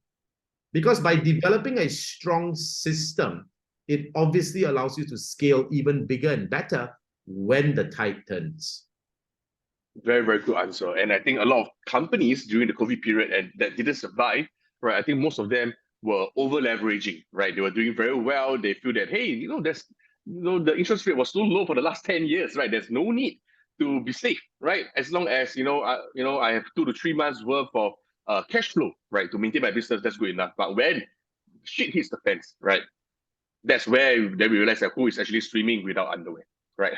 Because by developing a strong system, it obviously allows you to scale even bigger and better when the tide turns. Very, very good answer. And I think a lot of companies during the COVID period and that didn't survive, right? I think most of them were over leveraging, right? They were doing very well. They feel that, hey, the interest rate was so low for the last 10 years, right? There's no need to be safe, right? As long as, I have 2 to 3 months worth of cash flow, right? To maintain my business, that's good enough. But when shit hits the fence, right? That's where then we realize that who is actually swimming without underwear. Right.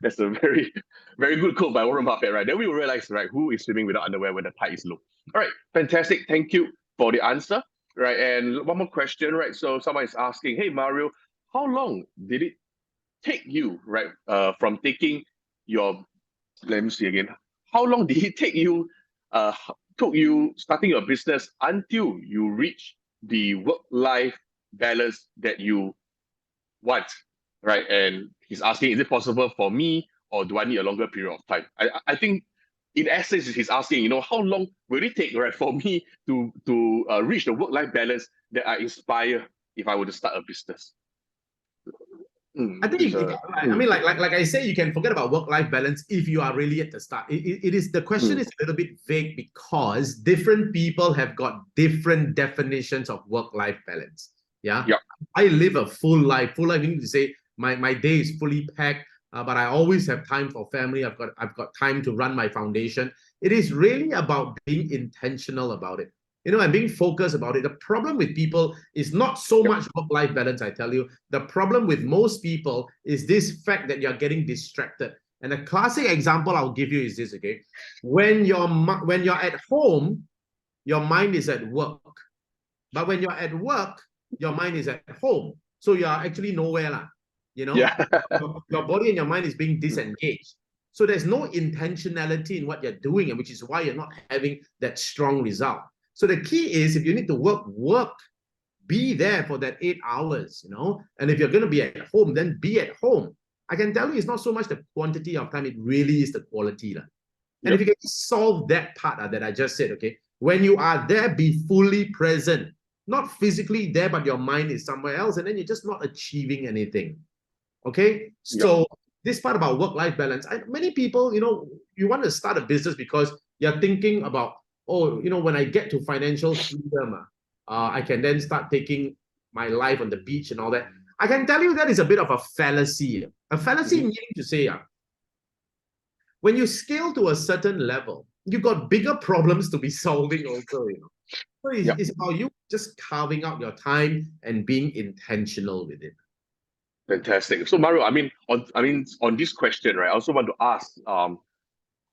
That's a very, very good quote by Warren Buffett, right? Then we will realize, right, who is swimming without underwear when the tide is low. All right, fantastic. Thank you for the answer. Right. And one more question, right? So someone is asking, hey Mario, how long did it take you, right? From taking your, let me see again. How long did it take you, took you starting your business until you reach the work-life balance that you want? Right, and he's asking, is it possible for me, or do I need a longer period of time? I think, in essence, he's asking, how long will it take, right, for me to reach the work-life balance that I inspire if I were to start a business? I think, I mean, like I say, you can forget about work-life balance if you are really at the start. It is, the question is a little bit vague because different people have got different definitions of work-life balance. Yeah. I live a full life. Full life meaning to say my day is fully packed, but I always have time for family. I've got time to run my foundation. It is really about being intentional about it, and being focused about it. The problem with people is not so much work-life balance, I tell you. The problem with most people is this fact that you're getting distracted. And a classic example I'll give you is this, okay? When you're at home, your mind is at work. But when you're at work, your mind is at home. So you're actually nowhere. Your body and your mind is being disengaged. So there's no intentionality in what you're doing, and which is why you're not having that strong result. So the key is, if you need to work, be there for that 8 hours, and if you're going to be at home, then be at home. I can tell you it's not so much the quantity of time, it really is the quality. And if you can solve that part that I just said, okay, when you are there, be fully present, not physically there, but your mind is somewhere else, and then you're just not achieving anything. Okay, so this part about work-life balance, many people, you want to start a business because you're thinking about, when I get to financial freedom, I can then start taking my life on the beach and all that. I can tell you that is a bit of a fallacy. A fallacy meaning to say, when you scale to a certain level, you've got bigger problems to be solving also. So it's about you just carving out your time and being intentional with it. Fantastic. So Mario, on this question, right, I also want to ask,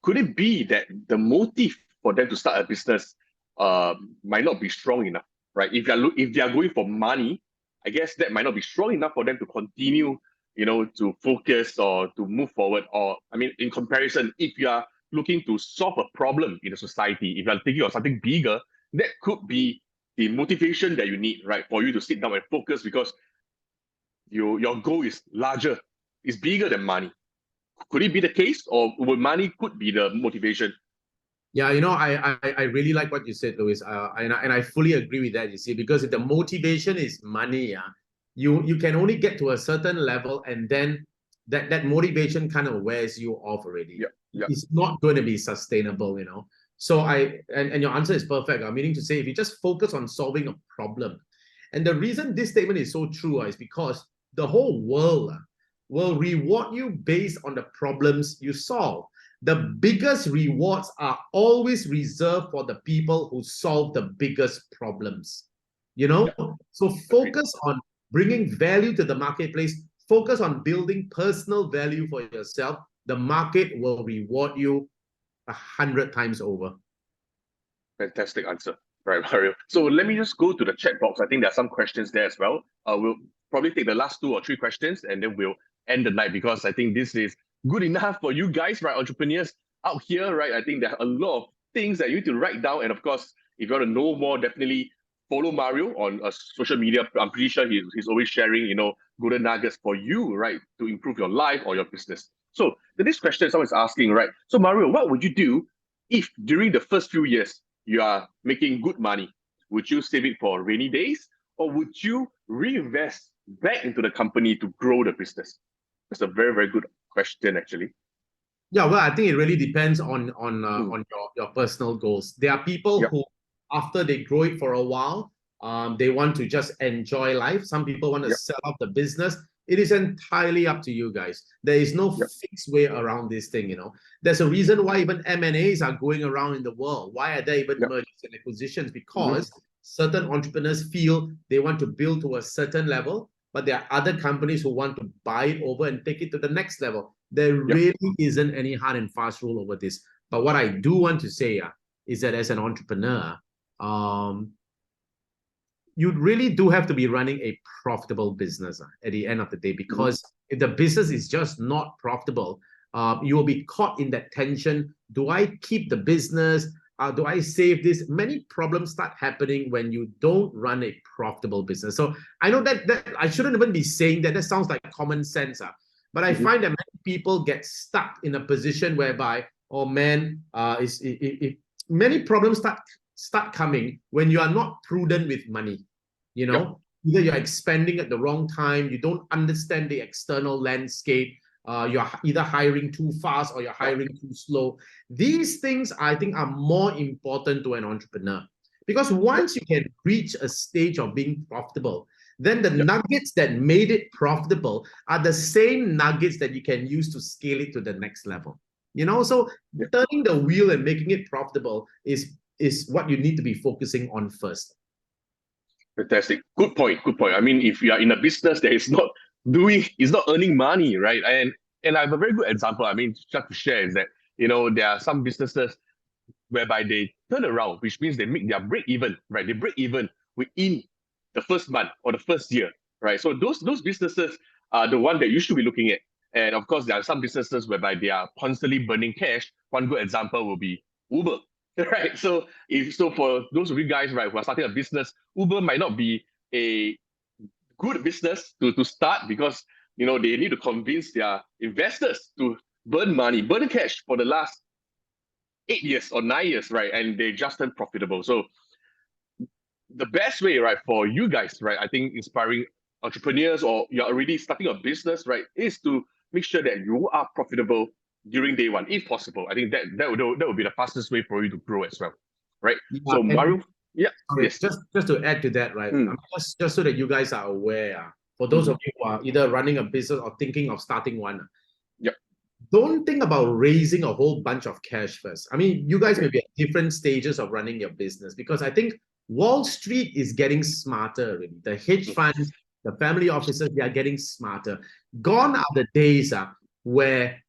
could it be that the motive for them to start a business might not be strong enough, right? If they are going for money, I guess that might not be strong enough for them to continue, to focus or to move forward. Or, in comparison, if you are looking to solve a problem in the society, if you are thinking of something bigger, that could be the motivation that you need, right, for you to sit down and focus, because your goal is larger, is bigger than money. Could it be the case, or would money could be the motivation? Yeah, I really like what you said, Louis, and I fully agree with that. You see, because if the motivation is money, you can only get to a certain level, and then that motivation kind of wears you off already. It's not going to be sustainable, So and your answer is perfect. Meaning to say, if you just focus on solving a problem, and the reason this statement is so true is because the whole world will reward you based on the problems you solve. The biggest rewards are always reserved for the people who solve the biggest problems. So focus on bringing value to the marketplace. Focus on building personal value for yourself. The market will reward you 100 times over. Fantastic answer, right, Mario? So let me just go to the chat box. I think there are some questions there as well. We'll probably take the last 2 or 3 questions, and then we'll end the night, because I think this is good enough for you guys, right? Entrepreneurs out here, right? I think there are a lot of things that you need to write down. And of course, if you want to know more, definitely follow Mario on social media. I'm pretty sure he's always sharing, golden nuggets for you, right? To improve your life or your business. So the next question someone's asking, right? So Mario, what would you do if during the first few years you are making good money? Would you save it for rainy days, or would you reinvest back into the company to grow the business? That's a very, very good question, actually. Yeah, well, I think it really depends on Mm. on your personal goals. There are people Yep. who, after they grow it for a while, they want to just enjoy life. Some people want to Yep. sell off the business. It is entirely up to you guys. There is no Yep. fixed way around this thing. There's a reason why even M&As are going around in the world. Why are there even Yep. mergers and acquisitions? Because certain entrepreneurs feel they want to build to a certain level, but there are other companies who want to buy it over and take it to the next level. There really isn't any hard and fast rule over this. But what I do want to say is that as an entrepreneur, you really do have to be running a profitable business at the end of the day, because if the business is just not profitable, you will be caught in that tension. Do I keep the business? Do I save this? Many problems start happening when you don't run a profitable business. So I know that I shouldn't even be saying that. That sounds like common sense. But I find that many people get stuck in a position whereby, oh man, many problems start coming when you are not prudent with money. Either you're expanding at the wrong time, you don't understand the external landscape, you're either hiring too fast or you're hiring too slow. These things, I think, are more important to an entrepreneur, because once you can reach a stage of being profitable, then the nuggets that made it profitable are the same nuggets that you can use to scale it to the next level. So turning the wheel and making it profitable is what you need to be focusing on first. Fantastic. Good point. Good point. I mean, if you are in a business that is not earning money, right? And I have a very good example. I mean, just to share is that, there are some businesses whereby they turn around, which means they make their break even, right? They break even within the first month or the first year, right? So those businesses are the one that you should be looking at. And of course, there are some businesses whereby they are constantly burning cash. One good example will be Uber, right? So for those of you guys, right, who are starting a business, Uber might not be a good business to start, because they need to convince their investors to burn cash for the last 8 years or 9 years, right? And they just turn profitable. So the best way, right, for you guys, right, I think inspiring entrepreneurs, or you're already starting a business, right, is to make sure that you are profitable during day one, if possible. I think that would be the fastest way for you to grow as well, right? So Mario, yes. Just to add to that, right? Just so that you guys are aware, for those of you who are either running a business or thinking of starting one, don't think about raising a whole bunch of cash first. I mean, you guys may be at different stages of running your business, because I think Wall Street is getting smarter already. The hedge funds, the family offices, they are getting smarter. Gone are the days where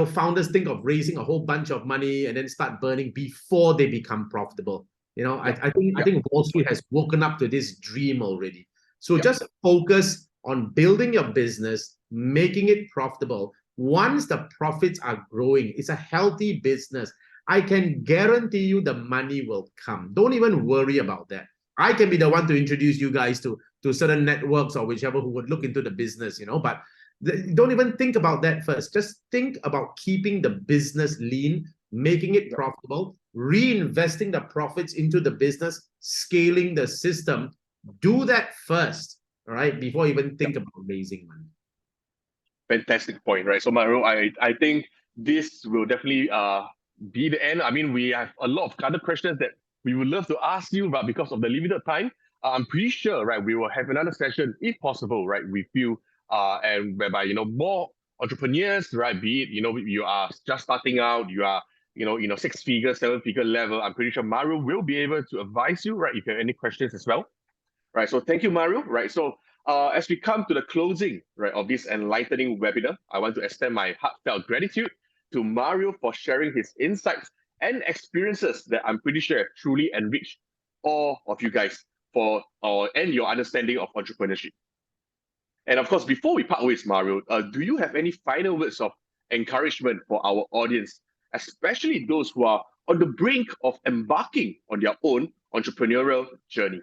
founders think of raising a whole bunch of money and then start burning before they become profitable. I think Wall Street has woken up to this dream already. So just focus on building your business, making it profitable. Once the profits are growing, it's a healthy business. I can guarantee you the money will come. Don't even worry about that. I can be the one to introduce you guys to certain networks or whichever who would look into the business, but don't even think about that first. Just think about keeping the business lean, making it profitable, reinvesting the profits into the business, scaling the system. Do that first, all right, before you even think about raising money. Fantastic point, right? So Mario, I think this will definitely be the end. I mean, we have a lot of other questions that we would love to ask you, but because of the limited time, I'm pretty sure, right, we will have another session, if possible, right, with you, and whereby more entrepreneurs, right, be it you are just starting out, you are 6-figure, 7-figure level. I'm pretty sure Mario will be able to advise you, right, if you have any questions as well. Right, so thank you, Mario. Right, so as we come to the closing, right, of this enlightening webinar, I want to extend my heartfelt gratitude to Mario for sharing his insights and experiences that I'm pretty sure truly enrich all of you guys and your understanding of entrepreneurship. And of course, before we part ways, Mario, do you have any final words of encouragement for our audience, especially those who are on the brink of embarking on their own entrepreneurial journey?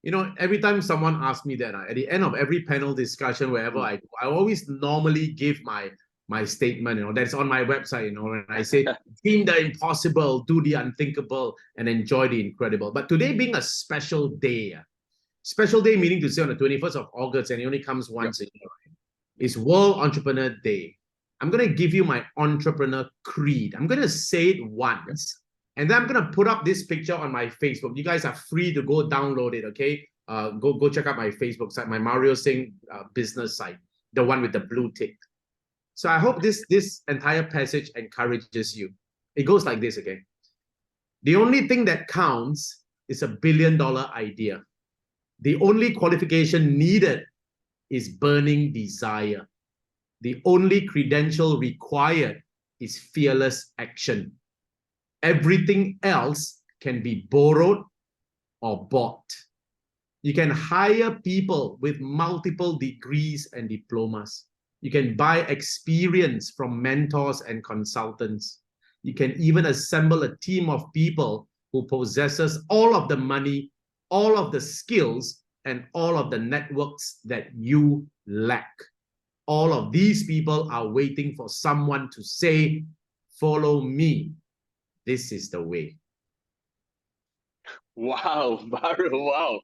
You know, every time someone asks me that, at the end of every panel discussion, wherever I go, I always normally give my statement, that's on my website, and I say, dream the impossible, do the unthinkable, and enjoy the incredible. But today being a special day meaning to say on the 21st of August, and it only comes once a year, right? It's World Entrepreneur Day. I'm going to give you my entrepreneur creed. I'm going to say it once, and then I'm going to put up this picture on my Facebook. You guys are free to go download it, okay? Go check out my Facebook site, my Mario Singh business site, the one with the blue tick. So I hope this entire passage encourages you. It goes like this, okay? The only thing that counts is $1 billion idea. The only qualification needed is burning desire. The only credential required is fearless action. Everything else can be borrowed or bought. You can hire people with multiple degrees and diplomas. You can buy experience from mentors and consultants. You can even assemble a team of people who possesses all of the money, all of the skills, and all of the networks that you lack. All of these people are waiting for someone to say, follow me. This is the way. Wow, Mario, wow.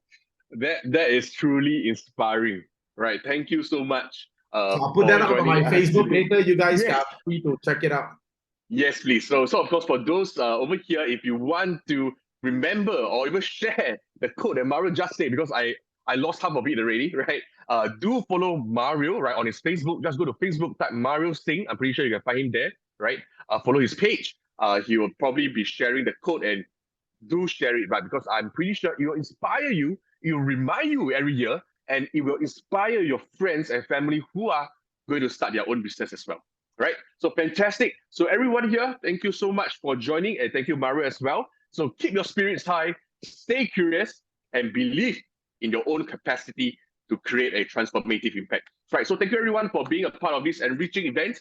That is truly inspiring. Right. Thank you so much. So I'll put that up on my Facebook later. You guys are free to check it out. Yes, please. So of course, for those over here, if you want to remember or even share the code that Mario just said, because I lost half of it already, right? Do follow Mario, right, on his Facebook. Just go to Facebook, type Mario Singh. I'm pretty sure you can find him there, right? Follow his page. He will probably be sharing the code, and do share it, right? Because I'm pretty sure it will inspire you, it will remind you every year, and it will inspire your friends and family who are going to start their own business as well, right? So fantastic. So everyone here, thank you so much for joining, and thank you, Mario, as well. So keep your spirits high, stay curious, and believe in your own capacity to create a transformative impact. Right. So thank you everyone for being a part of this enriching event.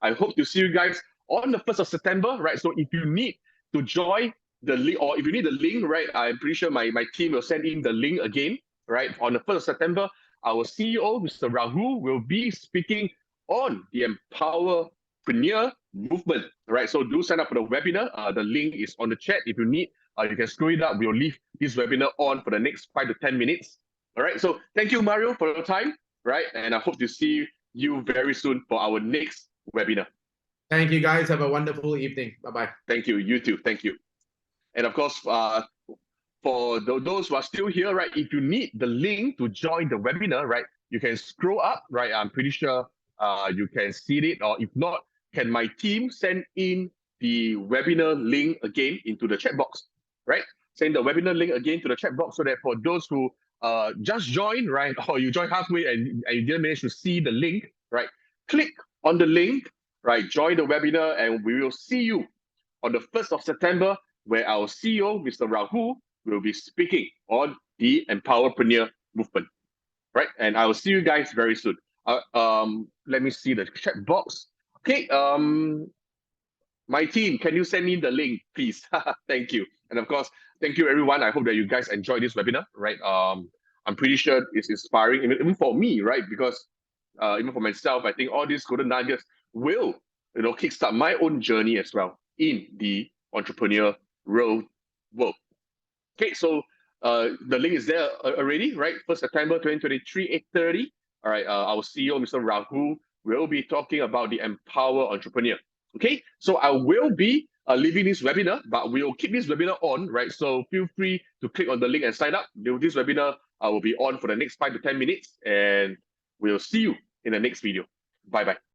I hope to see you guys on the 1st of September, right? So if you need to join the link, or if you need the link, right, I'm pretty sure my team will send in the link again, right? On the 1st of September, our CEO, Mr. Rahul, will be speaking on the Empowerpreneur movement, right? So do sign up for the webinar. The link is on the chat. If you need, you can scroll it up. We'll leave this webinar on for the next 5 to 10 minutes. All right. So thank you, Mario, for your time, right? And I hope to see you very soon for our next webinar. Thank you, guys. Have a wonderful evening. Bye-bye. Thank you. You too. Thank you. And of course, for those who are still here, right, if you need the link to join the webinar, right, you can scroll up, right? I'm pretty sure you can see it, or if not, can my team send in the webinar link again into the chat box, right? Send the webinar link again to the chat box so that for those who just joined, right, or you joined halfway and you didn't manage to see the link, right, click on the link, right, join the webinar, and we will see you on the 1st of September, where our CEO, Mr. Rahul, will be speaking on the Empowerpreneur movement, right? And I will see you guys very soon. Let me see the chat box. Okay, my team, can you send me the link, please? Thank you. And of course, thank you, everyone. I hope that you guys enjoyed this webinar, right? I'm pretty sure it's inspiring, even for me, right? Because even for myself, I think all these golden nuggets will, kickstart my own journey as well in the entrepreneur world. Okay, so the link is there already, right? 1st September 2023, 8:30. All right, our CEO, Mr. Rahul, will be talking about the Empower Entrepreneur. Okay, so I will be leaving this webinar, but we'll keep this webinar on, right? So feel free to click on the link and sign up. This webinar will be on for the next 5 to 10 minutes, and we'll see you in the next video. Bye-bye.